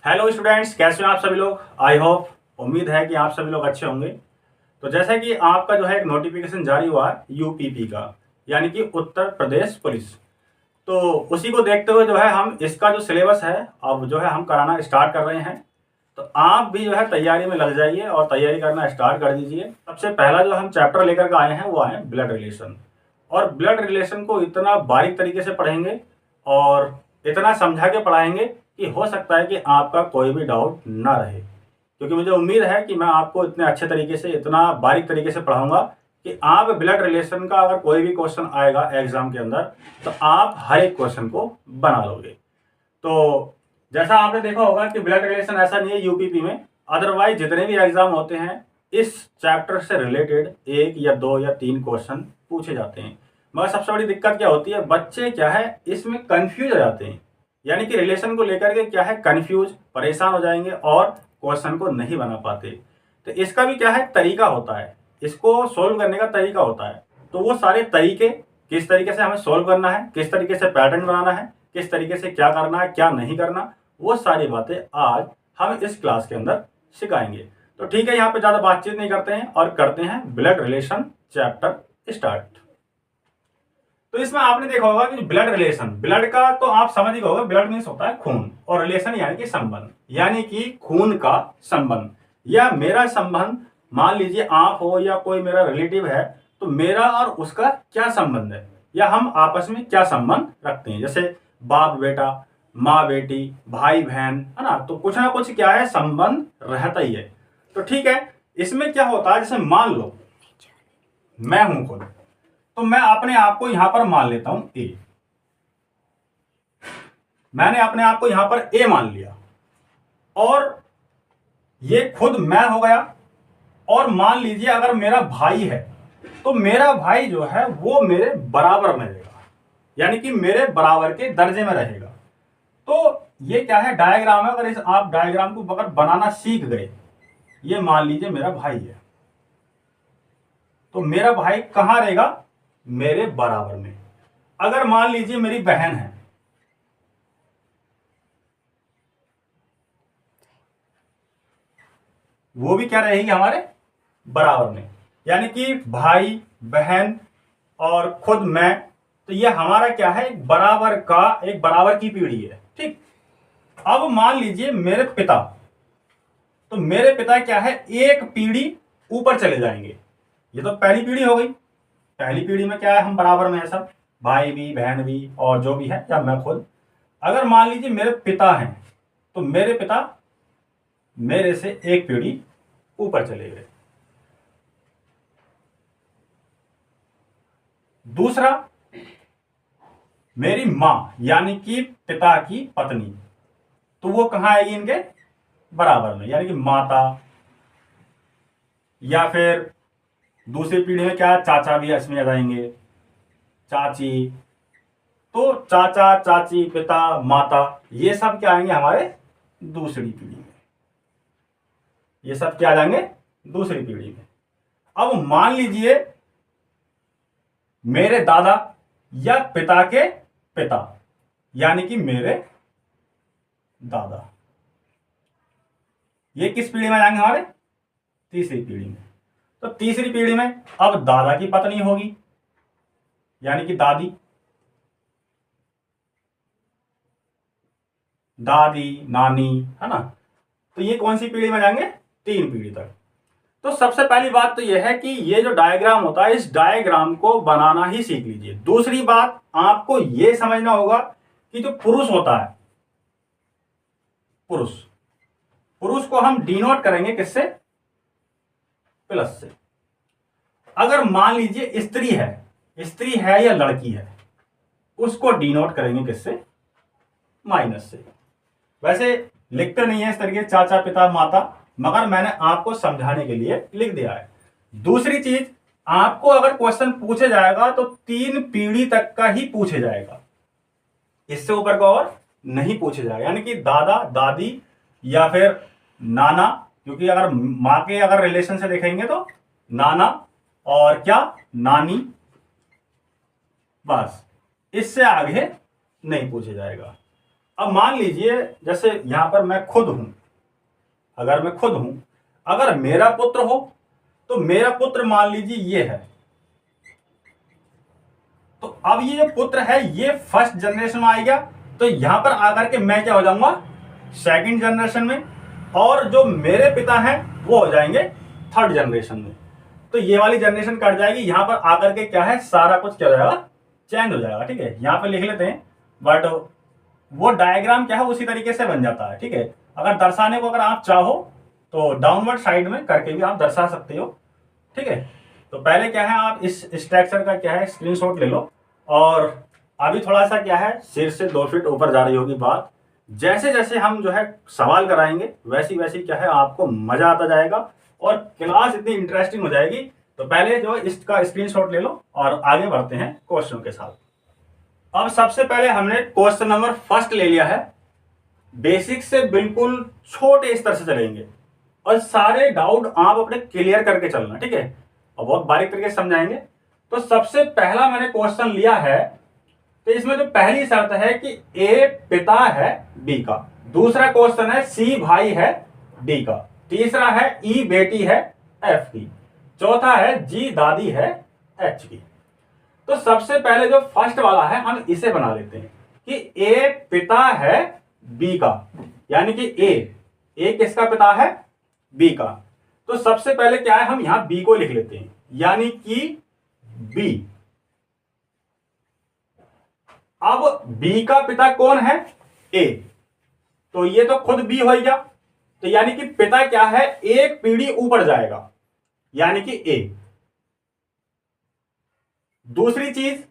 Hello students, कैसे हो आप सभी लोग। आई होप, उम्मीद है कि आप सभी लोग अच्छे होंगे। तो जैसा कि आपका जो है एक नोटिफिकेशन जारी हुआ है यूपीपी का, यानी कि उत्तर प्रदेश पुलिस। तो उसी को देखते हुए जो है हम इसका जो सिलेबस है अब जो है हम कराना स्टार्ट कर रहे हैं। तो आप भी जो है तैयारी में लग जाइए और तैयारी करना स्टार्ट कर दीजिए। सबसे पहला जो हम चैप्टर लेकर के आए हैं वो आए ब्लड रिलेशन। और ब्लड रिलेशन को इतना बारीक तरीके से पढ़ेंगे और इतना समझा के पढ़ाएंगे कि हो सकता है कि आपका कोई भी डाउट ना रहे, क्योंकि मुझे उम्मीद है कि मैं आपको इतने अच्छे तरीके से इतना बारीक तरीके से पढ़ाऊंगा कि आप ब्लड रिलेशन का अगर कोई भी क्वेश्चन आएगा एग्जाम के अंदर तो आप हर एक क्वेश्चन को बना लोगे। तो जैसा आपने देखा होगा कि ब्लड रिलेशन ऐसा नहीं है यूपीपी में, अदरवाइज जितने भी एग्जाम होते हैं इस चैप्टर से रिलेटेड एक या दो या तीन क्वेश्चन पूछे जाते हैं। मगर सबसे बड़ी दिक्कत क्या होती है, बच्चे क्या है इसमें कंफ्यूज हो जाते हैं, यानी कि रिलेशन को लेकर के क्या है कंफ्यूज परेशान हो जाएंगे और क्वेश्चन को नहीं बना पाते। तो इसका भी क्या है तरीका होता है, इसको सोल्व करने का तरीका होता है। तो वो सारे तरीके, किस तरीके से हमें सोल्व करना है, किस तरीके से पैटर्न बनाना है, किस तरीके से क्या करना है क्या नहीं करना, वो सारी बातें आज हम इस क्लास के अंदर सिखाएंगे। तो ठीक है, यहाँ पे ज्यादा बातचीत नहीं करते हैं और करते हैं ब्लड रिलेशन चैप्टर स्टार्ट। तो इसमें आपने देखा होगा कि ब्लड रिलेशन, ब्लड का तो आप समझ ही होगा, ब्लड मीन्स होता है खून और रिलेशन यानी कि संबंध, यानी कि खून का संबंध या मेरा संबंध। मान लीजिए आप हो या कोई मेरा रिलेटिव है, तो मेरा और उसका क्या संबंध है या हम आपस में क्या संबंध रखते हैं। जैसे बाप बेटा, माँ बेटी, भाई बहन, है ना। तो कुछ ना कुछ क्या है संबंध रहता ही है। तो ठीक है, इसमें क्या होता है, जैसे मान लो मैं हूं खुद, तो मैं अपने आप को यहां पर मान लेता हूं ए। मैंने अपने आप को यहां पर ए मान लिया और ये खुद मैं हो गया। और मान लीजिए अगर मेरा भाई है तो मेरा भाई जो है वो मेरे बराबर में रहेगा, यानी कि मेरे बराबर के दर्जे में रहेगा। तो ये क्या है डायग्राम है। अगर इस आप डायग्राम को अगर बनाना सीख गए, ये मान लीजिए मेरा भाई है, तो मेरा भाई कहां रहेगा, मेरे बराबर में। अगर मान लीजिए मेरी बहन है, वो भी क्या रहेगी हमारे बराबर में, यानी कि भाई बहन और खुद मैं। तो ये हमारा क्या है एक बराबर का, एक बराबर की पीढ़ी है। ठीक, अब मान लीजिए मेरे पिता, तो मेरे पिता क्या है एक पीढ़ी ऊपर चले जाएंगे। ये तो पहली पीढ़ी हो गई। पहली पीढ़ी में क्या है हम बराबर में है सब, भाई भी बहन भी और जो भी है या मैं खुद। अगर मान लीजिए मेरे पिता हैं तो मेरे पिता मेरे से एक पीढ़ी ऊपर चले गए। दूसरा, मेरी मां यानी कि पिता की पत्नी, तो वो कहां आएगी इनके बराबर में, यानी कि माता। या फिर दूसरी पीढ़ी में क्या चाचा भी इसमें आ जाएंगे, चाची। तो चाचा चाची पिता माता ये सब क्या आएंगे हमारे दूसरी पीढ़ी में, ये सब क्या आ जाएंगे दूसरी पीढ़ी में। अब मान लीजिए मेरे दादा या पिता के पिता, यानी कि मेरे दादा, ये किस पीढ़ी में जाएंगे हमारे तीसरी पीढ़ी में। तो तीसरी पीढ़ी में अब दादा की पत्नी होगी यानी कि दादी, दादी नानी, है ना। तो ये कौन सी पीढ़ी में जाएंगे, तीन पीढ़ी तक। तो सबसे पहली बात तो यह है कि ये जो डायग्राम होता है इस डायग्राम को बनाना ही सीख लीजिए। दूसरी बात आपको यह समझना होगा कि जो पुरुष होता है, पुरुष, पुरुष को हम डिनोट करेंगे किससे, प्लस से। अगर मान लीजिए स्त्री है, स्त्री है या लड़की है, उसको डिनोट करेंगे किससे, माइनस से। वैसे लिखते नहीं है इस तरीके चाचा पिता माता, मगर मैंने आपको समझाने के लिए लिख दिया है। दूसरी चीज, आपको अगर क्वेश्चन पूछे जाएगा तो तीन पीढ़ी तक का ही पूछे जाएगा, इससे ऊपर का और नहीं पूछे जाएगा। यानी कि दादा दादी या फिर नाना, क्योंकि अगर मां के अगर रिलेशन से देखेंगे तो नाना और क्या नानी, बस, इससे आगे नहीं पूछे जाएगा। अब मान लीजिए जैसे यहां पर मैं खुद हूं, अगर मैं खुद हूं, अगर मेरा पुत्र हो तो मेरा पुत्र मान लीजिए ये है, तो अब ये जो पुत्र है ये फर्स्ट जनरेशन में आ गया, तो यहां पर आकर के मैं क्या हो जाऊंगा, सेकंड जनरेशन में, और जो मेरे पिता हैं वो हो जाएंगे थर्ड जनरेशन में। तो ये वाली जनरेशन कट जाएगी, यहां पर आकर के क्या है, सारा कुछ क्या हो जाएगा, चेंज हो जाएगा। ठीक है, यहां पर लिख लेते हैं, बट वो डायग्राम क्या है उसी तरीके से बन जाता है। ठीक है, अगर दर्शाने को अगर आप चाहो तो डाउनवर्ड साइड में करके भी आप दर्शा सकते हो। ठीक है, तो पहले क्या है, आप इस स्ट्रक्चर का क्या है स्क्रीनशॉट ले लो, और अभी थोड़ा सा क्या है, सिर से 2 फीट ऊपर जा रही होगी बात। जैसे जैसे हम जो है सवाल कराएंगे वैसी वैसी क्या है आपको मजा आता जाएगा और क्लास इतनी इंटरेस्टिंग हो जाएगी। तो पहले जो इसका स्क्रीनशॉट ले लो और आगे बढ़ते हैं क्वेश्चन के साथ। अब सबसे पहले हमने क्वेश्चन नंबर फर्स्ट ले लिया है, बेसिक से बिल्कुल छोटे स्तर से चलेंगे और सारे डाउट आप अपने क्लियर करके चलना। ठीक है, और बहुत बारीक तरीके से समझाएंगे। तो सबसे पहला मैंने क्वेश्चन लिया है, तो इसमें जो पहली शर्त है कि ए पिता है बी का, दूसरा क्वेश्चन है सी भाई है डी का, तीसरा है ई बेटी है एफ की, चौथा है जी दादी है एच की। तो सबसे पहले जो फर्स्ट वाला है हम इसे बना लेते हैं कि ए पिता है बी का, यानी कि ए किसका पिता है, बी का। तो सबसे पहले क्या है, हम यहां बी को लिख लेते हैं, यानी कि बी। अब बी का पिता कौन है, ए, तो ये तो खुद बी हो गया, तो यानी कि पिता क्या है, एक पीढ़ी ऊपर जाएगा, यानी कि ए। दूसरी चीज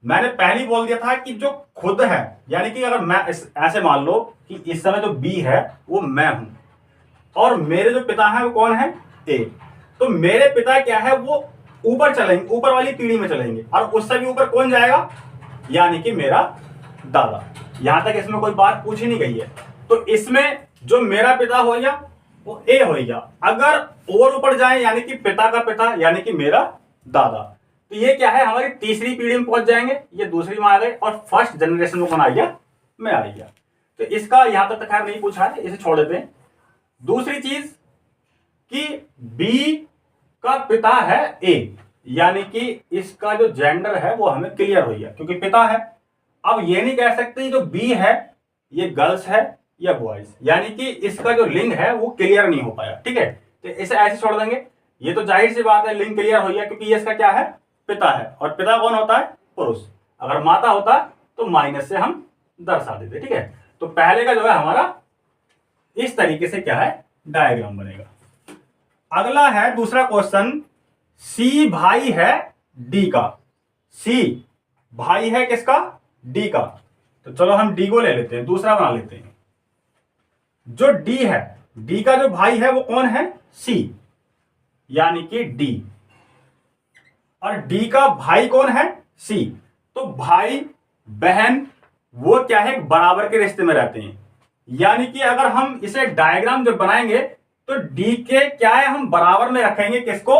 मैंने पहले बोल दिया था कि जो खुद है, यानी कि अगर मैं ऐसे मान लो कि इस समय जो बी है वो मैं हूं और मेरे जो पिता है वो कौन है, ए, तो मेरे पिता क्या है वो ऊपर चलेंगे, ऊपर वाली पीढ़ी में चलेंगे, और उससे भी ऊपर कौन जाएगा, यानी कि मेरा दादा। यहां तक इसमें कोई बात पूछी नहीं गई है। तो इसमें जो मेरा पिता हो गया वो ए हो गया, अगर और ऊपर जाए यानी कि पिता का पिता यानी कि मेरा दादा, तो ये क्या है, हमारी तीसरी पीढ़ी में पहुंच जाएंगे, ये दूसरी में आ गए और फर्स्ट जनरेशन में कौन आ गया, मैं आ गया। तो इसका यहां तक खैर नहीं पूछा है, इसे छोड़ देते हैं। दूसरी चीज कि बी का पिता है ए, यानी कि इसका जो जेंडर है वो हमें क्लियर हो गया क्योंकि पिता है। अब ये नहीं कह सकते जो बी है ये गर्ल्स है या बॉयज, यानी कि इसका जो लिंग है वो क्लियर नहीं हो पाया। ठीक है, तो इसे ऐसे छोड़ देंगे। ये तो जाहिर सी बात है लिंग क्लियर हो गया क्योंकि ये इसका क्या है, पिता है, और पिता कौन होता है, पुरुष। अगर माता होता तो माइनस से हम दर्शा देते। ठीक है, तो पहले का जो है हमारा इस तरीके से क्या है डायग्राम बनेगा। अगला है दूसरा क्वेश्चन, सी भाई है डी का, सी भाई है किसका, डी का। तो चलो हम डी को ले लेते हैं, दूसरा बना लेते हैं। जो डी है, डी का जो भाई है वो कौन है, सी, यानी कि डी, और डी का भाई कौन है, सी। तो भाई बहन वो क्या है, बराबर के रिश्ते में रहते हैं, यानी कि अगर हम इसे डायग्राम जब बनाएंगे तो डी के क्या है, हम बराबर में रखेंगे किसको,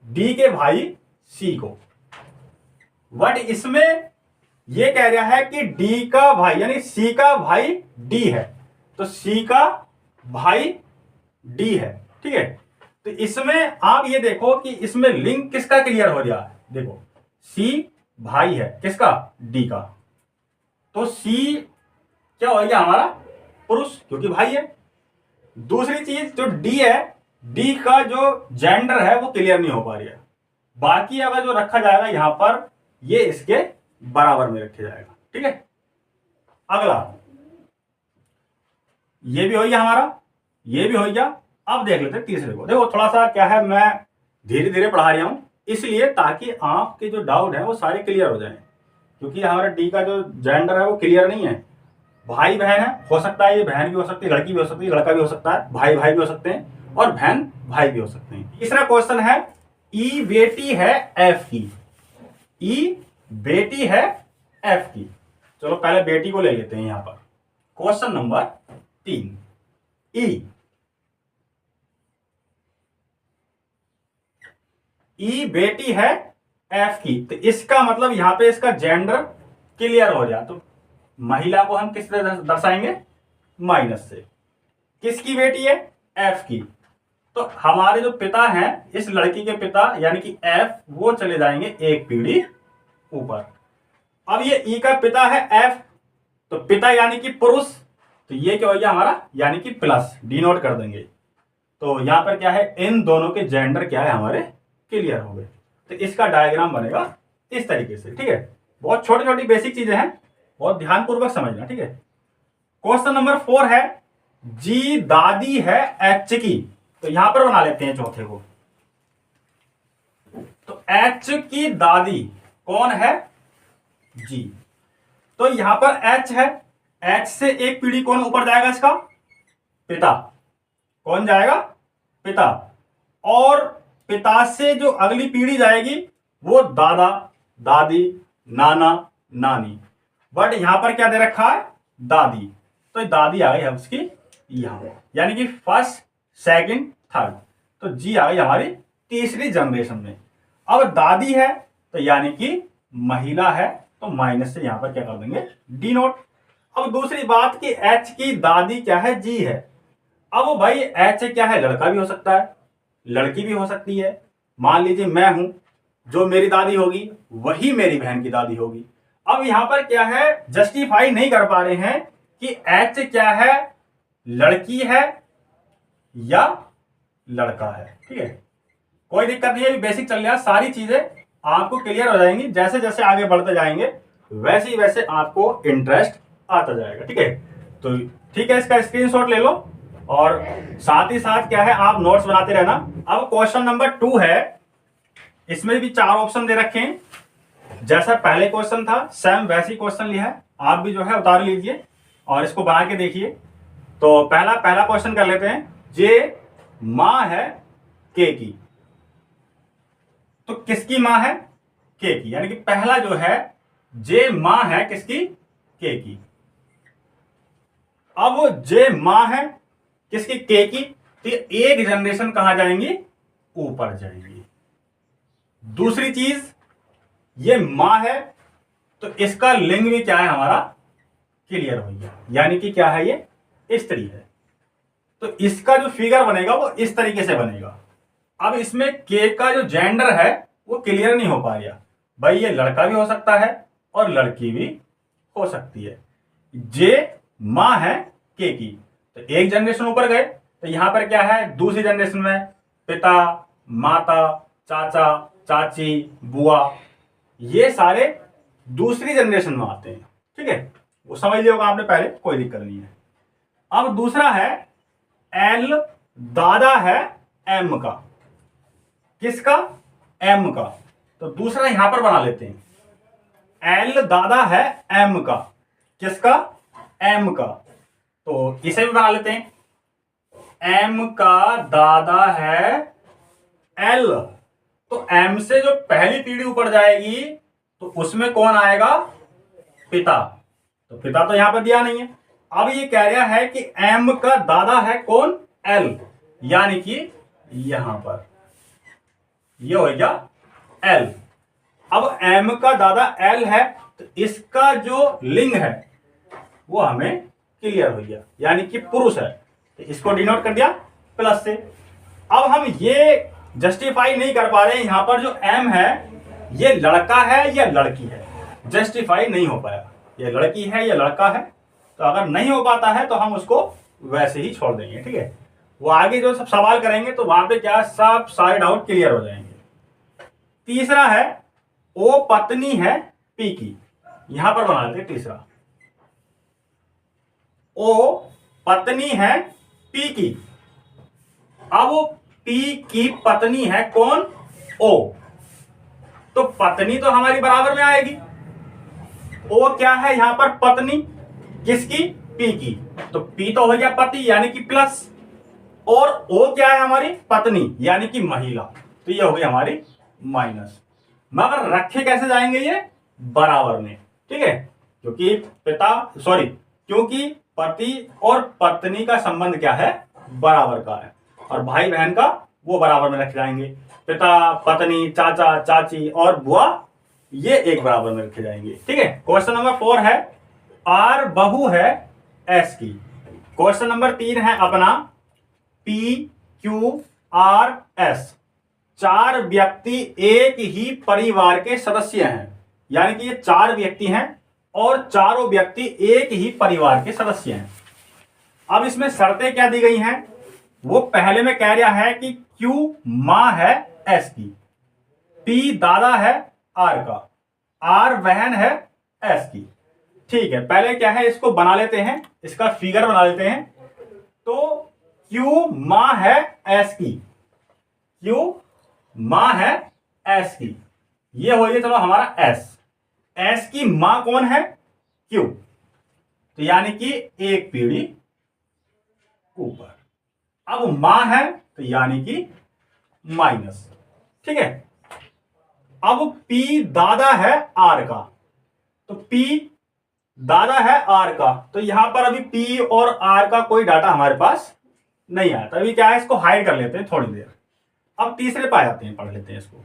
डी के भाई सी को। बट इसमें यह कह रहा है कि डी का भाई यानी सी का भाई डी है, तो सी का भाई डी है। ठीक है, तो इसमें आप ये देखो कि इसमें लिंक किसका क्लियर हो गया है, देखो सी भाई है किसका, डी का, तो सी क्या हो गया हमारा पुरुष क्योंकि भाई है। दूसरी चीज जो डी है, डी का जो जेंडर है वो क्लियर नहीं हो पा रही है, बाकी अगर जो रखा जाएगा यहां पर ये इसके बराबर में रखा जाएगा। ठीक है, अगला ये भी हो गया हमारा, ये भी हो गया। अब देख लेते हैं तीसरे को। देखो थोड़ा सा क्या है, मैं धीरे धीरे पढ़ा रहा हूं इसलिए ताकि आपके जो डाउट है वो सारे क्लियर हो जाएं, क्योंकि हमारा डी का जो जेंडर है वो क्लियर नहीं है। भाई बहन है, हो सकता है ये बहन भी हो सकती है, लड़की भी हो सकती है, लड़का भी हो सकता है, भाई भाई भी हो सकते हैं और बहन भाई भी हो सकते हैं। तीसरा क्वेश्चन है, ई बेटी है एफ की, ई बेटी है एफ की। चलो पहले बेटी को ले लेते हैं यहां पर। क्वेश्चन नंबर 3, ई बेटी है एफ की, तो इसका मतलब यहां पे इसका जेंडर क्लियर हो जाए। तो महिला को हम किससे दर्शाएंगे? माइनस से। किसकी बेटी है? एफ की। तो हमारे जो पिता हैं, इस लड़की के पिता यानी कि एफ, वो चले जाएंगे एक पीढ़ी ऊपर। अब ये ई का पिता है एफ, तो पिता यानी कि पुरुष, तो ये क्या हो गया हमारा, यानी कि प्लस, डिनोट कर देंगे। तो यहां पर क्या है, इन दोनों के जेंडर क्या है हमारे क्लियर हो गए। तो इसका डायग्राम बनेगा इस तरीके से, ठीक है। बहुत छोटी छोटी बेसिक चीजें हैं, बहुत ध्यानपूर्वक समझना, ठीक है। क्वेश्चन नंबर 4 है, जी दादी है एच की। तो यहां पर बना लेते हैं चौथे को। तो एच की दादी कौन है? जी। तो यहां पर एच है, एच से एक पीढ़ी कौन ऊपर जाएगा? इसका पिता। कौन जाएगा? पिता। और पिता से जो अगली पीढ़ी जाएगी वो दादा, दादी, नाना, नानी। बट यहां पर क्या दे रखा है? दादी। तो दादी आ गई है उसकी यहां, यानी कि फर्स्ट, सेकंड, थर्ड। तो जी आ गई हमारी तीसरी जनरेशन में। अब दादी है तो यानी कि महिला है, तो माइनस से यहां पर क्या कर देंगे? D naught. अब दूसरी बात कि एच की दादी क्या है? जी है। अब भाई एच क्या है? लड़का भी हो सकता है, लड़की भी हो सकती है। मान लीजिए मैं हूं, जो मेरी दादी होगी वही मेरी बहन की दादी होगी। अब यहां पर क्या है, जस्टिफाई नहीं कर पा रहे हैं कि एच क्या है, लड़की है या लड़का है, ठीक है। कोई दिक्कत नहीं है, बेसिक चल रहा, सारी चीजें आपको क्लियर हो जाएंगी। जैसे जैसे आगे बढ़ते जाएंगे वैसे ही वैसे आपको इंटरेस्ट आता जाएगा, ठीक है। तो ठीक है, इसका स्क्रीनशॉट ले लो और साथ ही साथ क्या है, आप नोट्स बनाते रहना। अब क्वेश्चन नंबर 2 है, इसमें भी 4 ऑप्शन दे रखे हैं। जैसा पहले क्वेश्चन था सेम वैसी क्वेश्चन लिया है, आप भी जो है उतार लीजिए और इसको बना के देखिए। तो पहला क्वेश्चन कर लेते हैं। जे मां है के की। तो किसकी मां है? के की। यानी कि पहला जो है, जे मां है किसकी? के की। अब जे मां है किसकी? के की। तो एक जनरेशन कहां जाएंगी? ऊपर जाएंगी। दूसरी चीज, ये मां है तो इसका लिंग भी क्या है हमारा? क्लियर हो गया, यानी कि क्या है, ये स्त्री है। तो इसका जो फिगर बनेगा वो इस तरीके से बनेगा। अब इसमें के का जो जेंडर है वो क्लियर नहीं हो पा रहा भाई, ये लड़का भी हो सकता है और लड़की भी हो सकती है। जे मां है के की, तो एक जनरेशन ऊपर गए। तो यहां पर क्या है, दूसरी जनरेशन में पिता, माता, चाचा, चाची, बुआ, ये सारे दूसरी जनरेशन में आते हैं, ठीक है। वो समझ लिया होगा आपने पहले, कोई दिक्कत नहीं है। अब दूसरा है, एल दादा है एम का। किसका? एम का। तो दूसरा यहां पर बना लेते हैं। एल दादा है एम का। किसका? एम का। तो इसे भी बना लेते हैं। एम का दादा है एल। तो एम से जो पहली पीढ़ी ऊपर जाएगी तो उसमें कौन आएगा? पिता। तो पिता तो यहां पर दिया नहीं है। अब ये कह रहा है कि एम का दादा है कौन? एल, यानी कि यहां पर ये हो गया एल। अब एम का दादा एल है तो इसका जो लिंग है वो हमें क्लियर हो गया, यानी कि पुरुष है। तो इसको डिनोट कर दिया प्लस से। अब हम ये जस्टिफाई नहीं कर पा रहे हैं, यहां पर जो एम है ये लड़का है या लड़की है, जस्टिफाई नहीं हो पाया, ये लड़की है या लड़का है। तो अगर नहीं हो पाता है तो हम उसको वैसे ही छोड़ देंगे, ठीक है। वो आगे जो सब सवाल करेंगे तो वहां पे क्या सब सारे डाउट क्लियर हो जाएंगे। तीसरा है, ओ पत्नी है पी की। यहां पर बना लेते तीसरा, ओ पत्नी है पी की। अब वो पी की पत्नी है कौन? ओ। तो पत्नी तो हमारी बराबर में आएगी। ओ क्या है यहां पर? पत्नी। किसकी? पी की। तो पी तो हो गया पति यानी कि प्लस, और ओ क्या है हमारी? पत्नी यानी कि महिला। तो ये हो गई हमारी माइनस। मगर रखे कैसे जाएंगे ये? बराबर में, ठीक है। क्योंकि क्योंकि पति और पत्नी का संबंध क्या है? बराबर का है, और भाई बहन का वो बराबर में रखे जाएंगे। पिता, पत्नी, चाचा, चाची और बुआ ये एक बराबर में रखे जाएंगे, ठीक है। क्वेश्चन नंबर 4 है, आर बहू है एस की। क्वेश्चन नंबर 3 है अपना पी क्यू आर एस, चार व्यक्ति एक ही परिवार के सदस्य हैं, यानी कि ये चार व्यक्ति हैं और चारों व्यक्ति एक ही परिवार के सदस्य हैं। अब इसमें शर्तें क्या दी गई हैं, वो पहले में कह रहा है कि क्यू मां है एस की, पी दादा है आर का, आर बहन है एस की। ठीक है, पहले क्या है इसको बना लेते हैं, इसका फिगर बना लेते हैं। तो क्यू मां है एस की, क्यू मां है एस की, ये हो गया चलो हमारा एस। एस की मां कौन है, क्यू, तो यानी कि एक पीढ़ी ऊपर। अब मां है तो यानी कि माइनस। ठीक है, अब पी दादा है आर का, तो पी दादा है आर का, तो यहां पर अभी पी और आर का कोई डाटा हमारे पास नहीं आया, तो अभी क्या है इसको हाइड कर लेते हैं थोड़ी देर। अब तीसरे पे आ जाते हैं, पढ़ लेते हैं इसको।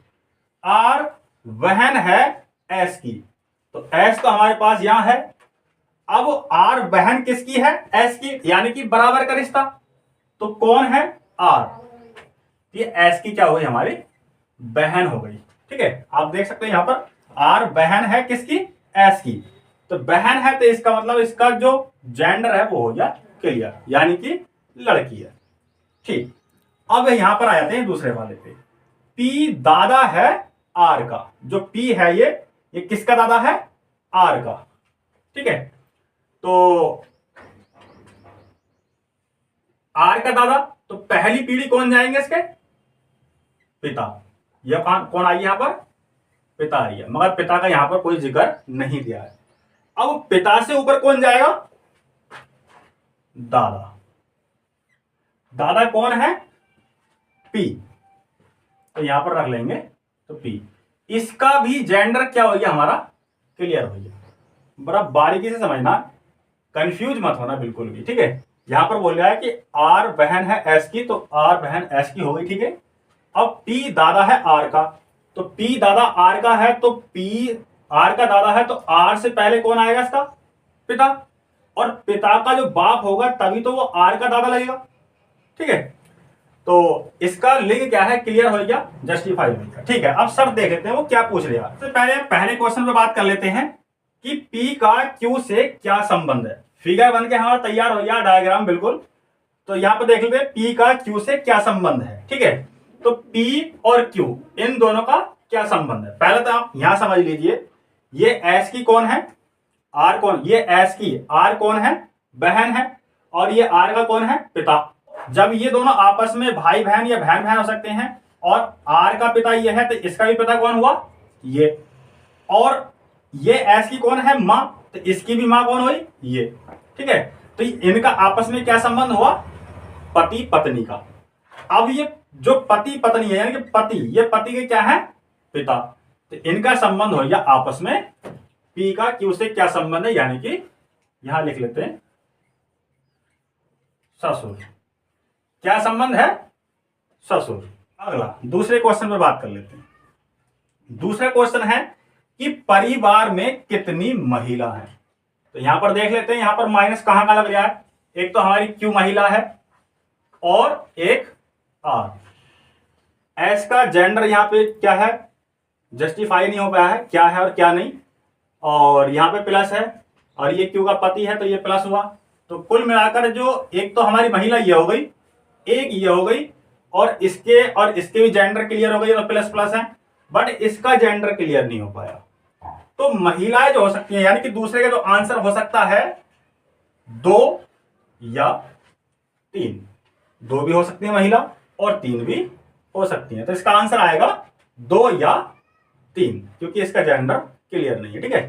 आर बहन है एस की, तो एस तो हमारे पास यहां है। अब आर बहन किसकी है, एस की, यानी कि बराबर का रिश्ता, तो कौन है आर, ये एस की क्या हो गई हमारी बहन हो गई। ठीक है, आप देख सकते हैं यहां पर आर बहन है किसकी, एस की, तो बहन है तो इसका मतलब इसका जो जेंडर है वो हो गया क्लियर, यानी कि लड़की है। ठीक, अब यहां पर आ जाते हैं दूसरे वाले पे। पी दादा है आर का, जो पी है ये किसका दादा है, आर का। ठीक है, तो आर का दादा, तो पहली पीढ़ी कौन जाएंगे इसके, पिता। यह कौन आई यहां पर, पिता आई है, मगर पिता का यहां पर कोई जिक्र नहीं दिया है। अब पिता से ऊपर कौन जाएगा, दादा। दादा कौन है, पी, तो यहां पर रख लेंगे, तो पी। इसका भी जेंडर क्या हो गया हमारा क्लियर हो गया। बड़ा बारीकी से समझना, कंफ्यूज मत होना बिल्कुल भी। ठीक है, यहां पर बोल रहा है कि आर बहन है एस की, तो आर बहन एस की हो गई। ठीक है, अब पी दादा है आर का, तो पी दादा आर का है, तो पी आर का दादा है, तो आर से पहले कौन आएगा इसका, पिता, और पिता का जो बाप होगा तभी तो वो आर का दादा लगेगा। ठीक है, तो इसका लिंक क्या है क्लियर हो गया, जस्टिफाई हो गया। ठीक है, अब सर देख लेते हैं वो क्या पूछ रहा है। सबसे पहले क्वेश्चन पे बात कर लेते हैं कि पी का क्यू से क्या संबंध है। फिगर बन के हमारा तैयार हो गया, डायग्राम बिल्कुल। तो यहां पर देख लेते पी का क्यू से क्या संबंध है। ठीक है, तो पी और क्यू इन दोनों का क्या संबंध है, पहले तो आप यहां समझ लीजिए। ये एस की कौन है, आर कौन, ये एस की आर कौन है, बहन है, और ये आर का कौन है, पिता। जब ये दोनों आपस में भाई बहन या बहन बहन हो सकते हैं, और आर का पिता ये है तो इसका भी पिता कौन हुआ, ये, और ये एस की कौन है, मां, तो इसकी भी मां कौन हुई, ये। ठीक है, तो इनका आपस में क्या संबंध हुआ, पति पत्नी का। अब ये जो पति पत्नी है, यानी कि पति, ये पति के क्या है, पिता, तो इनका संबंध हो गया आपस में। पी का क्यू से क्या संबंध है, यानी कि यहां लिख लेते हैं ससुर। क्या संबंध है, ससुर। अगला दूसरे क्वेश्चन पे बात कर लेते हैं। दूसरा क्वेश्चन है कि परिवार में कितनी महिला है। तो यहां पर देख लेते हैं, यहां पर माइनस कहां का लग रहा है, एक तो हमारी क्यू महिला है और एक आर। एस का जेंडर यहां पे क्या है, जस्टिफाई नहीं हो पाया है, क्या है और क्या नहीं, और यहां पे प्लस है, और ये क्यू का पति है तो ये प्लस हुआ। तो कुल मिलाकर जो एक तो हमारी महिला ये हो गई, एक ये हो गई, और इसके भी जेंडर क्लियर हो गई, तो प्लस प्लस है, बट इसका जेंडर क्लियर नहीं हो पाया। तो महिलाएं जो हो सकती हैं, यानी कि दूसरे का जो आंसर हो सकता है 2 या 3, 2 भी हो सकती है महिला और 3 भी हो सकती है, तो इसका आंसर आएगा 2 या 3, क्योंकि इसका जेंडर क्लियर नहीं है। ठीक है,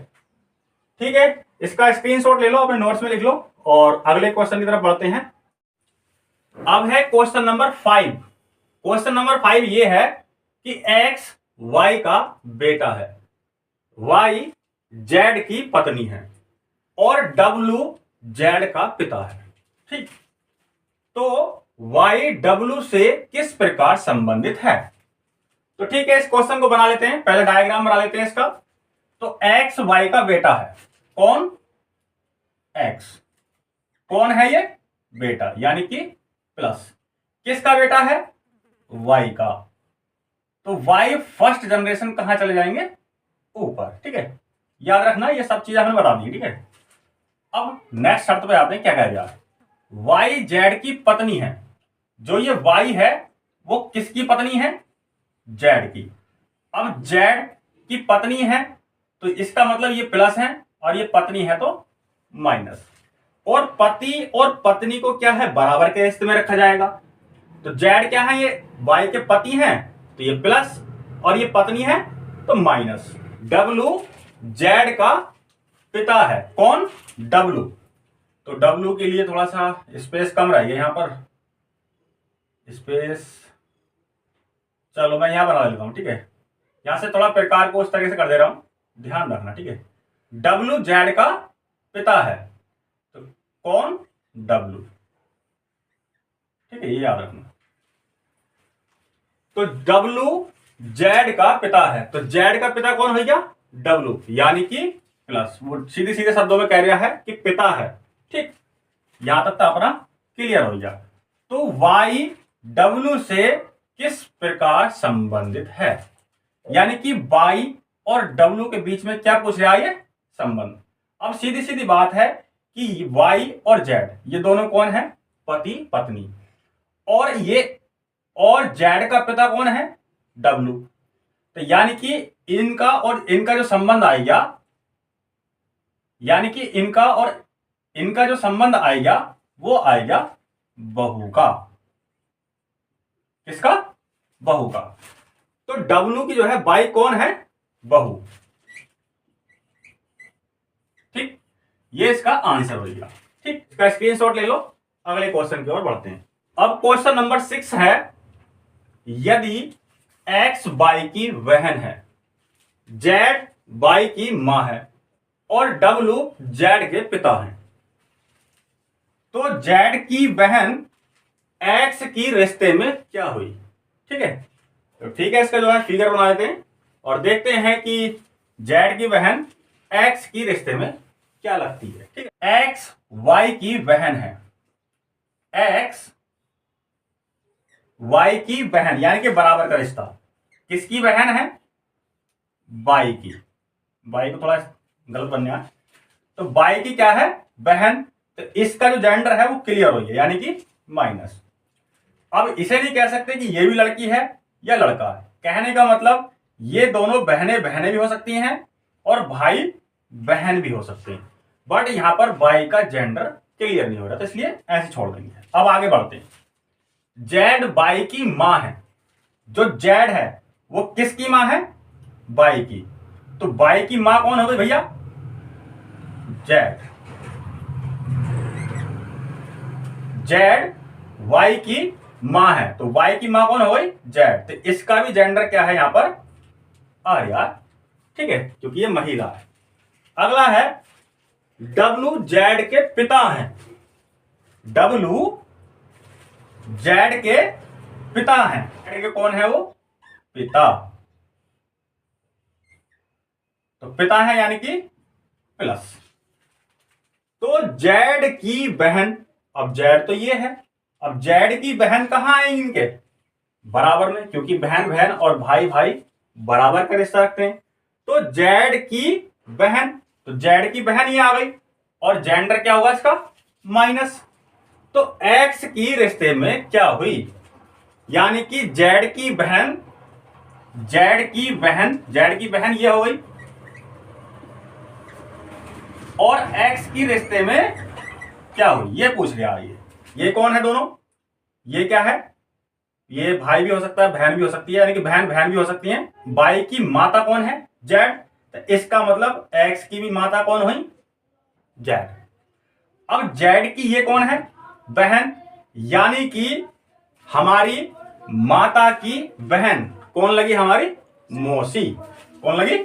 ठीक है, इसका स्क्रीनशॉट ले लो, अपने नोट्स में लिख लो, और अगले क्वेश्चन की तरफ बढ़ते हैं। अब है क्वेश्चन नंबर 5। क्वेश्चन नंबर 5 ये है कि एक्स वाई का बेटा है, वाई जेड की पत्नी है, और डब्ल्यू जेड का पिता है। ठीक, तो वाई डब्ल्यू से किस प्रकार संबंधित है। तो ठीक है, इस क्वेश्चन को बना लेते हैं, पहले डायग्राम बना लेते हैं इसका। तो एक्स वाई का बेटा है, कौन, एक्स। कौन है ये? बेटा, यानी कि प्लस किसका बेटा है? वाई का। तो वाई फर्स्ट जनरेशन कहां चले जाएंगे? ऊपर। ठीक है, याद रखना ये सब चीजें हमने बता दी। ठीक है, अब नेक्स्ट शर्त पे आते हैं। क्या कह दिया? वाई जेड की पत्नी है। जो ये वाई है वो किसकी पत्नी है? जेड की। अब जेड की पत्नी है तो इसका मतलब ये प्लस है और ये पत्नी है तो माइनस। और पति और पत्नी को क्या है? बराबर के रिश्ते में रखा जाएगा। तो जेड क्या है? ये वाई के पति हैं तो ये प्लस, और ये पत्नी है तो माइनस। डब्लू जेड का पिता है। कौन? डब्लू। तो डब्लू के लिए थोड़ा सा स्पेस कम रहेगा यहां पर, स्पेस। चलो मैं यहां बना लेता हूं। ठीक है, यहां से थोड़ा प्रकार को उस तरीके से कर दे रहा हूं, ध्यान रखना। ठीक है, डब्लू जेड का पिता है तो कौन? डब्लू। ठीक है, ये याद रखना। तो डब्लू जेड का पिता है तो जेड का पिता कौन हो गया? डब्लू, यानी कि प्लस। वो सीधे सीधे शब्दों में कह रहा है कि पिता है। ठीक, यहां तक तो अपना क्लियर हो गया। तो वाई डब्लू से किस प्रकार संबंधित है? यानी कि वाई और डब्लू के बीच में क्या पूछ रहा है? ये संबंध। अब सीधी सीधी बात है कि वाई और जेड ये दोनों कौन है? पति पत्नी। और ये और जेड का पिता कौन है? डब्लू। तो यानी कि इनका और इनका जो संबंध आएगा, यानी कि इनका और इनका जो संबंध आएगा वो आएगा बहू का। किसका? बहू का। तो डब्लू की जो है वाई कौन है? बहू। ठीक, ये इसका आंसर हो गया। ठीक, इसका स्क्रीनशॉट ले लो। अगले क्वेश्चन की ओर बढ़ते हैं। अब क्वेश्चन नंबर 6 है, यदि एक्स वाई की बहन है, जेड वाई की मां है और डब्लू जेड के पिता हैं, तो जेड की बहन एक्स की रिश्ते में क्या हुई? ठीक है, तो ठीक है, इसका जो है फिगर बना देते हैं और देखते हैं कि जेड की बहन एक्स की रिश्ते में क्या लगती है। ठीक है, एक्स वाई की बहन है। एक्स वाई की बहन यानी कि बराबर का रिश्ता। किसकी बहन है? वाई की। वाई को थोड़ा गलत बन गया। तो वाई की क्या है? बहन। तो इसका जो जेंडर है वो क्लियर हो गया, यानी कि माइनस। अब इसे नहीं कह सकते कि ये भी लड़की है या लड़का है। कहने का मतलब ये दोनों बहनें बहनें भी हो सकती हैं और भाई बहन भी हो सकते हैं, बट यहां पर वाई का जेंडर क्लियर नहीं हो रहा, तो इसलिए ऐसे छोड़ देंगे। अब आगे बढ़ते हैं। जेड वाई की मां है। जो जेड है वो किसकी मां है? वाई की। तो वाई की मां कौन हो गई भैया? जेड। जेड वाई की मां है तो वाई की मां कौन हो गई? जेड। तो इसका भी जेंडर क्या है यहां पर? आर्या। ठीक है, क्योंकि ये महिला है। अगला है डब्लू जेड के पिता हैं। डब्लू जेड के पिता हैं। जेड के कौन है? वो पिता। तो पिता है यानी कि प्लस। तो जेड की बहन, अब जेड तो ये है, अब जेड की बहन कहां आएंगी? इनके बराबर में, क्योंकि बहन बहन और भाई भाई बराबर का रिश्ता रखते हैं। तो जेड की बहन, तो जेड की बहन ये आ गई और जेंडर क्या होगा इसका? माइनस। तो एक्स की रिश्ते में क्या हुई? यानी कि जेड की बहन, जेड की बहन, जेड की बहन ये हो गई और एक्स की रिश्ते में क्या हुई ये पूछ रहा है। ये कौन है दोनों? ये क्या है? ये भाई भी हो सकता है, बहन भी हो सकती है, यानी कि बहन बहन भी हो सकती है। वाई की माता कौन है? जेड। तो इसका मतलब एक्स की भी माता कौन हुई? जेड। अब जेड की ये कौन है? बहन, यानी कि हमारी माता की बहन कौन लगी? हमारी मौसी। कौन लगी?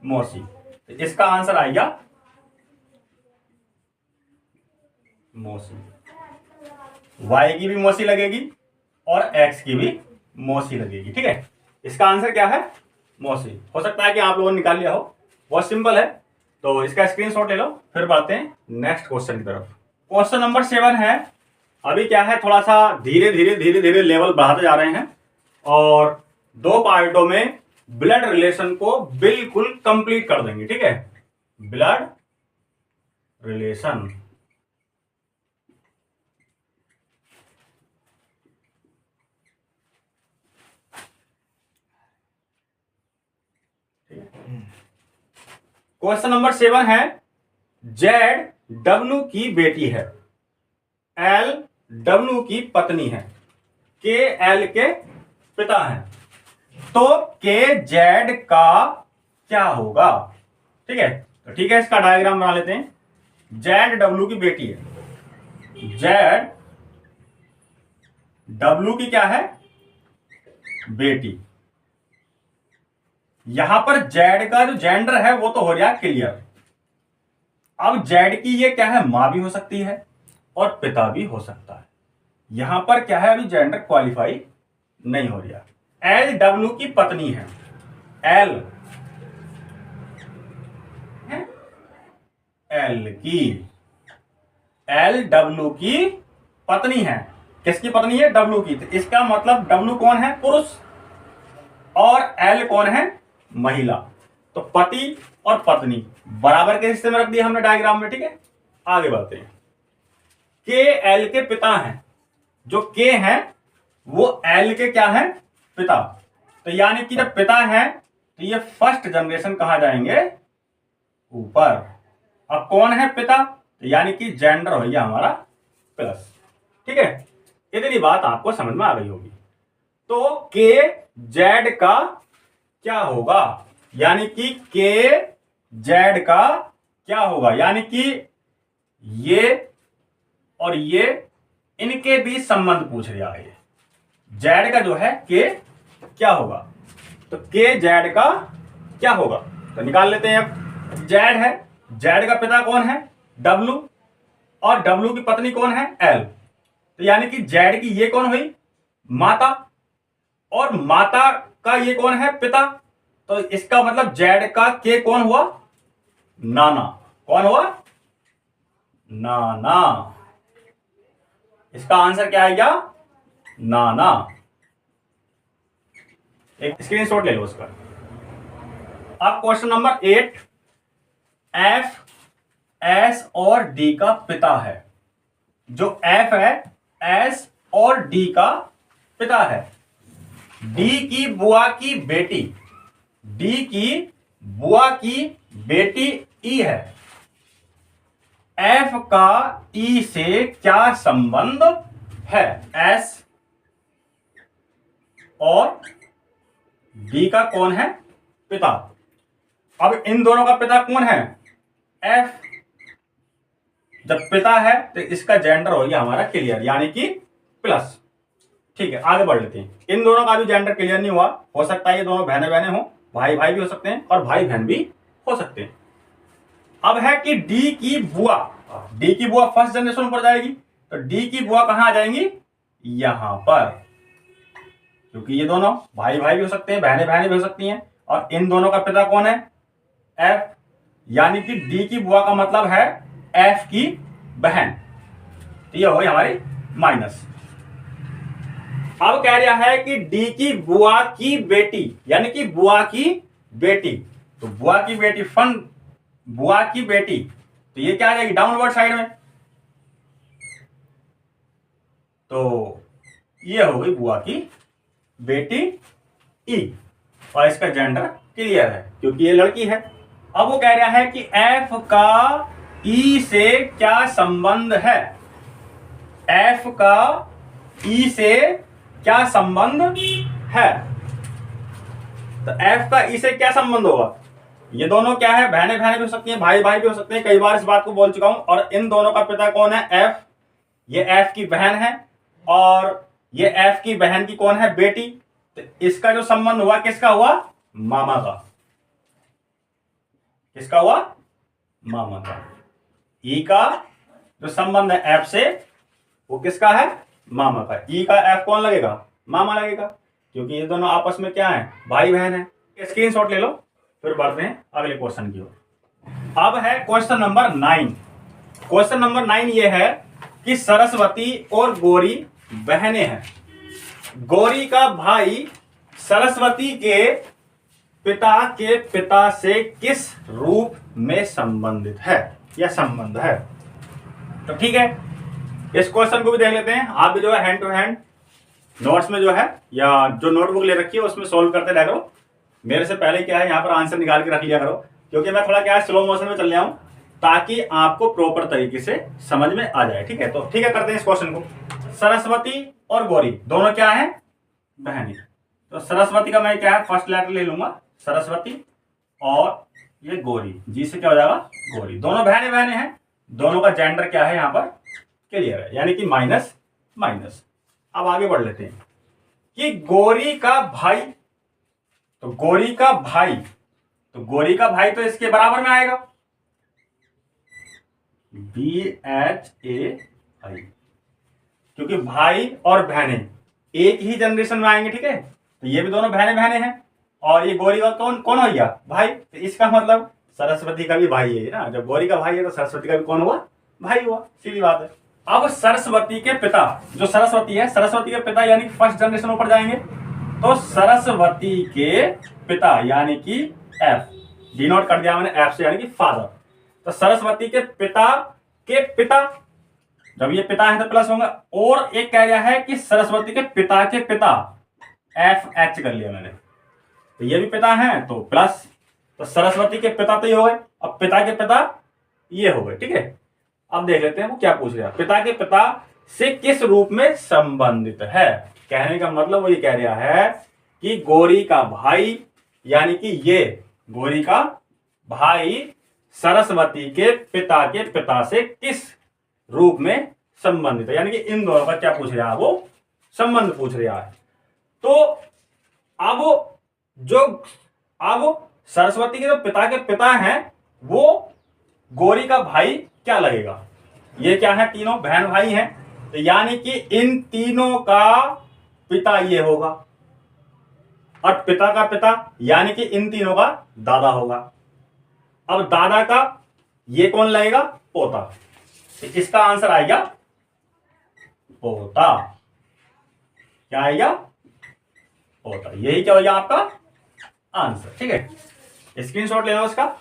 मौसी। तो इसका आंसर आएगा मौसी। वाई की भी मौसी लगेगी और एक्स की भी मौसी लगेगी। ठीक है, इसका आंसर क्या है? मौसी। हो सकता है कि आप लोगों ने निकाल लिया हो, बहुत सिंपल है। तो इसका स्क्रीनशॉट ले लो, फिर बढ़ते हैं नेक्स्ट क्वेश्चन की तरफ। क्वेश्चन नंबर 7 है। अभी क्या है, थोड़ा सा धीरे धीरे लेवल बढ़ाते जा रहे हैं और 2 पार्टों में ब्लड रिलेशन को बिल्कुल कंप्लीट कर देंगे। ठीक है, ब्लड रिलेशन। क्वेश्चन नंबर 7 है, जेड डब्ल्यू की बेटी है, एल डब्ल्यू की पत्नी है, के एल के पिता हैं, तो के जेड का क्या होगा। ठीक है, तो ठीक है, इसका डायग्राम बना लेते हैं। जेड डब्ल्यू की बेटी है, जेड डब्ल्यू की क्या है, बेटी। यहां पर जेड का जो जेंडर है वो तो हो गया क्लियर। अब जेड की ये क्या है, मां भी हो सकती है और पिता भी हो सकता है। यहां पर क्या है, अभी जेंडर क्वालिफाई नहीं हो रहा। एल डब्ल्यू की पत्नी है, एल एल डब्ल्यू की पत्नी है। किसकी पत्नी है, डब्ल्यू की। तो इसका मतलब डब्ल्यू कौन है, पुरुष, और एल कौन है, महिला। तो पति और पत्नी बराबर के रिश्ते में रख दिया हमने डायग्राम में। ठीक है, आगे बढ़ते हैं। के एल के पिता हैं, जो के हैं वो एल के क्या है, पिता। तो यानी कि जब पिता है तो ये फर्स्ट जनरेशन कहा जाएंगे ऊपर। अब कौन है पिता, तो यानी कि जेंडर हो गया हमारा प्लस। ठीक है, इतनी बात आपको समझ में आ गई होगी। तो के जेड का क्या होगा, यानी कि के जेड का क्या होगा, यानी कि ये और ये, इनके बीच संबंध पूछ रहा है। जेड का जो है के क्या होगा, तो के जेड का क्या होगा, तो निकाल लेते हैं। अब जेड है, जेड का पिता कौन है, डब्ल्यू, और डब्ल्यू की पत्नी कौन है, एल। तो यानी कि जेड की ये कौन हुई, माता, और माता का ये कौन है, पिता। तो इसका मतलब जेड का के कौन हुआ, नाना। कौन हुआ, नाना। इसका आंसर क्या आएगा, नाना। एक स्क्रीनशॉट ले लो उसका। अब क्वेश्चन नंबर 8, एफ एस और डी का पिता है। जो एफ है, एस और डी का पिता है। डी की बुआ की बेटी, डी की बुआ की बेटी ई है। एफ का ई से क्या संबंध है, एस और डी का कौन है, पिता। अब इन दोनों का पिता कौन है, एफ। जब पिता है तो इसका जेंडर हो गया हमारा क्लियर, यानी कि प्लस। ठीक है, आगे बढ़ लेते हैं। इन दोनों का भी जेंडर क्लियर नहीं हुआ, हो सकता है ये दोनों बहने बहने हो, भाई भाई भी हो सकते हैं और भाई बहन भी हो सकते हैं। अब है कि डी की बुआ, डी की बुआ फर्स्ट जनरेशन पर जाएगी, तो डी की बुआ कहां आ जाएंगी, यहां पर, क्योंकि ये दोनों भाई भाई भी हो सकते हैं, बहने बहने भी हो सकती हैं, और इन दोनों का पिता कौन है, एफ। यानी कि डी की बुआ का मतलब है एफ की बहन। तो ये हो गई हमारी माइनस। अब कह रहा है कि डी की बुआ की बेटी, यानी कि बुआ की बेटी। तो बुआ की बेटी बुआ की बेटी, तो ये क्या आ जाएगी, डाउनवर्ड साइड में। तो ये हो गई बुआ की बेटी ई, और इसका जेंडर क्लियर है क्योंकि ये लड़की है। अब वो कह रहा है कि एफ का ई से क्या संबंध है, एफ का ई से क्या संबंध है। तो एफ का ई से क्या संबंध होगा, ये दोनों क्या है, बहने बहने भी हो सकती हैं, भाई भाई भी हो सकते हैं, कई बार इस बात को बोल चुका हूं। और इन दोनों का पिता कौन है, एफ। ये एफ की बहन है और ये एफ की बहन की कौन है, बेटी। तो इसका जो संबंध हुआ किसका हुआ, मामा का। किसका हुआ, मामा का। ई का जो संबंध है एफ से वो किसका है, मामा का। ई का एफ कौन लगेगा, मामा लगेगा, क्योंकि ये दोनों आपस में क्या है, भाई बहन है। स्क्रीनशॉट ले लो, फिर बढ़ते हैं अगले क्वेश्चन की ओर। अब है क्वेश्चन नंबर 9। क्वेश्चन नंबर 9 ये है कि सरस्वती और गौरी बहनें हैं। गौरी का भाई सरस्वती के पिता से किस रूप में संबंधित है या संबंध है। तो ठीक है, इस क्वेश्चन को भी देख लेते हैं। आप भी जो है हैंड टू हैंड नोट्स में जो है या जो नोटबुक ले रखी है उसमें सोल्व करते रह करो। मेरे से पहले क्या है यहाँ पर आंसर निकाल के रख लिया करो, क्योंकि मैं थोड़ा क्या है स्लो मोशन में चल रहा हूं ताकि आपको प्रॉपर तरीके से समझ में आ जाए। ठीक है, तो ठीक है करते हैं इस क्वेश्चन को। सरस्वती और गौरी दोनों क्या है, बहनें। तो सरस्वती का मैं क्या है फर्स्ट लेटर ले लूंगा सरस्वती, और ये गौरी, जी से क्या हो जाएगा गौरी। दोनों बहनें बहनें हैं, दोनों का जेंडर क्या है यहाँ पर क्लियर है, यानी कि माइनस माइनस। अब आगे बढ़ लेते हैं कि गौरी का भाई, तो गौरी का भाई, तो गौरी का भाई तो इसके बराबर में आएगा BHAI, क्योंकि भाई और बहनें एक ही जनरेशन में आएंगे। ठीक है, तो ये भी दोनों बहनें बहनें हैं, और ये गौरी का कौन कौन हो गया भाई, तो इसका मतलब सरस्वती का भी भाई है ना। जब गौरी का भाई है तो सरस्वती का भी कौन हुआ, भाई हुआ, सीधी बात है। अब सरस्वती के पिता, जो सरस्वती है, सरस्वती के पिता यानी फर्स्ट जनरेशन ऊपर जाएंगे, तो सरस्वती के पिता यानी कि F, डिनोट कर दिया मैंने F से, यानी कि फादर। तो सरस्वती के पिता, जब ये पिता है तो प्लस होगा, और एक कह रहा है कि सरस्वती के पिता FH कर लिया मैंने, तो ये भी पिता है तो प्लस, तो सरस्वती के पिता तो ये हो गए, अब पिता के पिता ये हो गए। ठीक है, अब देख लेते हैं वो क्या पूछ रहा है। पिता के पिता से किस रूप में संबंधित है, कहने का मतलब वो ये कह रहा है कि गौरी का भाई यानी कि ये गौरी का भाई सरस्वती के पिता से किस रूप में संबंधित है, यानी कि इन दोनों का क्या पूछ रहा है, वो संबंध पूछ रहा है। तो अब सरस्वती के जो पिता के पिता हैं वो गौरी का भाई क्या लगेगा, ये क्या है तीनों बहन भाई हैं, तो यानी कि इन तीनों का पिता ये होगा, और पिता का पिता यानी कि इन तीनों का दादा होगा। अब दादा का ये कौन लगेगा, पोता, तो इसका आंसर आएगा पोता। क्या आएगा, पोता, यही क्या हो गया आपका आंसर। ठीक है, स्क्रीनशॉट लेना उसका,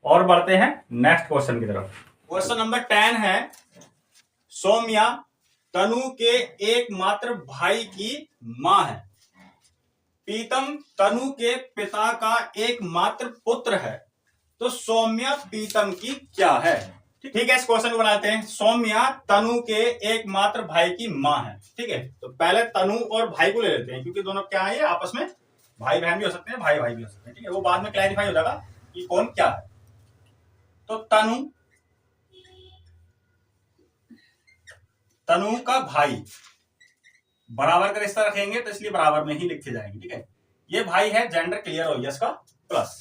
और बढ़ते हैं नेक्स्ट क्वेश्चन की तरफ। क्वेश्चन नंबर 10 है, सौम्या तनु के एकमात्र भाई की मां है। पीतम तनु के पिता का एकमात्र पुत्र है, तो सौम्या पीतम की क्या है। ठीक है, इस क्वेश्चन को बनाते हैं। सौम्या तनु के एकमात्र भाई की मां है। ठीक है, तो पहले तनु और भाई को ले लेते हैं, क्योंकि दोनों क्या है, ये आपस में भाई बहन भी हो सकते हैं, भाई भाई भी हो सकते हैं। ठीक है, वो बाद में क्लैरिफाई हो जाएगा कि कौन क्या है। तो तनु का भाई, बराबर का रिश्ता रखेंगे तो इसलिए बराबर में ही लिखे जाएंगे। ठीक है, ये भाई है, जेंडर क्लियर हो गया इसका, प्लस।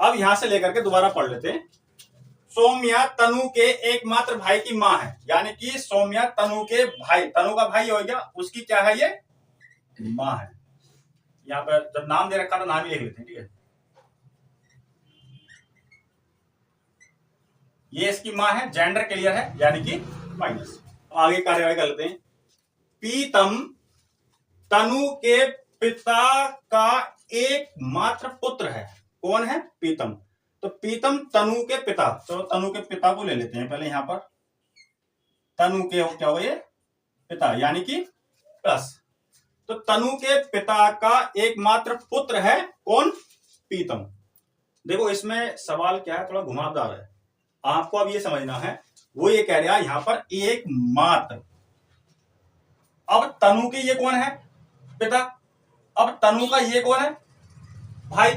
अब यहां से लेकर के दोबारा पढ़ लेते हैं। सौम्या तनु के एकमात्र भाई की मां है, यानी कि सौम्या तनु के भाई, तनु का भाई हो गया, उसकी क्या है, ये मां है। यहाँ पर जब नाम दे रखा तो नाम ही लिख लेते हैं। ठीक है, ये इसकी मां है, जेंडर क्लियर है, यानी कि माइनस। आगे कार्यवाही कर लेते हैं। पीतम तनु के पिता का एकमात्र पुत्र है। कौन है, पीतम। तो पीतम तनु के पिता, तो तनु के पिता को ले लेते हैं पहले। यहां पर तनु के क्या हो, ये पिता, यानी कि प्लस। तो तनु के पिता का एकमात्र पुत्र है कौन, पीतम। देखो इसमें सवाल क्या है, थोड़ा घुमावदार है, आपको अब ये समझना है। वो ये कह रहा है यहां पर एकमात्र। अब तनु के ये कौन है, पिता। अब तनु का ये कौन है, भाई।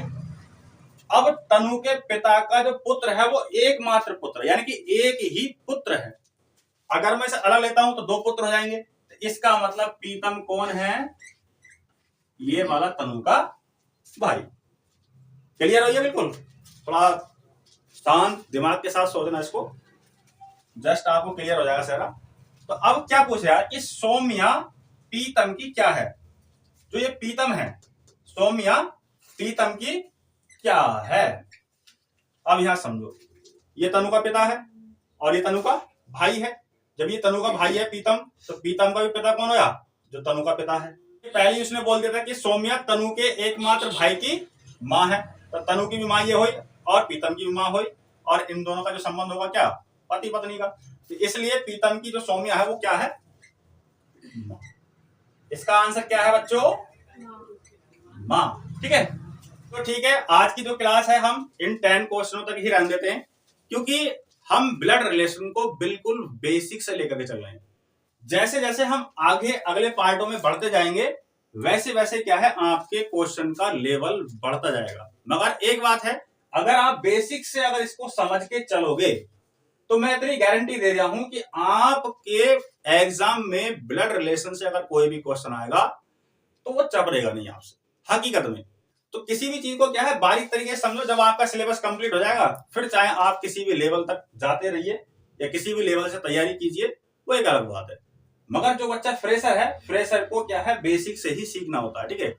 अब तनु के पिता का जो पुत्र है वो एकमात्र पुत्र, यानी कि एक ही पुत्र है। अगर मैं इसे अलग लेता हूं तो दो पुत्र हो जाएंगे, तो इसका मतलब पीतम कौन है, ये वाला तनु का भाई। क्लियर हो गया, बिल्कुल। थोड़ा शांत दिमाग के साथ सोचना इसको, जस्ट आपको क्लियर हो जाएगा सारा। तो अब क्या पूछ रहा है कि सौम्या पीतम की क्या है। जो ये पीतम है, सौम्या पीतम की क्या है। अब यहां समझो, ये तनु का पिता है और ये तनु का भाई है। जब ये तनु का भाई है पीतम, तो पीतम का भी पिता कौन होया? जो तनु का पिता है। पहले ही उसने बोल दिया था कि सौम्या तनु के एकमात्र भाई की माँ है, तो तनु की भी माँ ये हुई और पीतम की भी माँ हुई, और इन दोनों का जो संबंध होगा क्या? पति पत्नी का। तो इसलिए पीतम की जो सौम्या है वो क्या है? इसका आंसर क्या है बच्चों? माँ। ठीक है, तो ठीक है, आज की जो क्लास है हम इन 10 क्वेश्चनों तक ही रहने देते हैं, क्योंकि हम ब्लड रिलेशन को बिल्कुल बेसिक से लेकर के चल रहे हैं। जैसे जैसे हम आगे अगले पार्टों में बढ़ते जाएंगे, वैसे वैसे क्या है, आपके क्वेश्चन का लेवल बढ़ता जाएगा। मगर एक बात है, अगर आप बेसिक से अगर इसको समझ के चलोगे, तो मैं इतनी गारंटी दे रहा हूं कि आपके एग्जाम में ब्लड रिलेशन से अगर कोई भी क्वेश्चन आएगा तो वो चपरेगा नहीं आपसे हकीकत में। तो किसी भी चीज को क्या है, बारीक तरीके से समझो। जब आपका सिलेबस कंप्लीट हो जाएगा, फिर चाहे आप किसी भी लेवल तक जाते रहिए या किसी भी लेवल से तैयारी कीजिए, वो एक अलग बात है। मगर जो बच्चा फ्रेशर है, फ्रेशर को क्या है, बेसिक से ही सीखना होता है। ठीक है,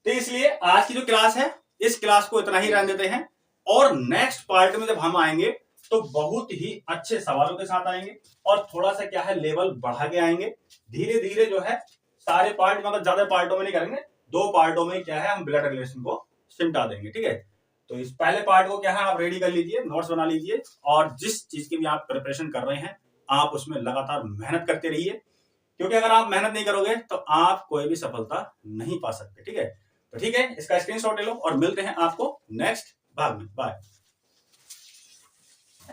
तो इसलिए आज की जो क्लास है, इस क्लास को इतना ही रहने देते हैं, और नेक्स्ट पार्ट में जब हम आएंगे तो बहुत ही अच्छे सवालों के साथ आएंगे, और थोड़ा सा क्या है, लेवल बढ़ा के आएंगे। धीरे धीरे जो है सारे पार्ट, मतलब ज्यादा पार्टों में नहीं करेंगे, 2 पार्टों में क्या है, हम ब्लड रिलेशन को सिमटा देंगे। ठीक है, तो इस पहले पार्ट को क्या है, आप रेडी कर लीजिए, नोट्स बना लीजिए, और जिस चीज की भी आप प्रिपरेशन कर रहे हैं, आप उसमें लगातार मेहनत करते रहिए, क्योंकि अगर आप मेहनत नहीं करोगे तो आप कोई भी सफलता नहीं पा सकते। ठीक है, तो ठीक है, इसका स्क्रीनशॉट ले लो और मिलते हैं आपको नेक्स्ट भाग में। बाय।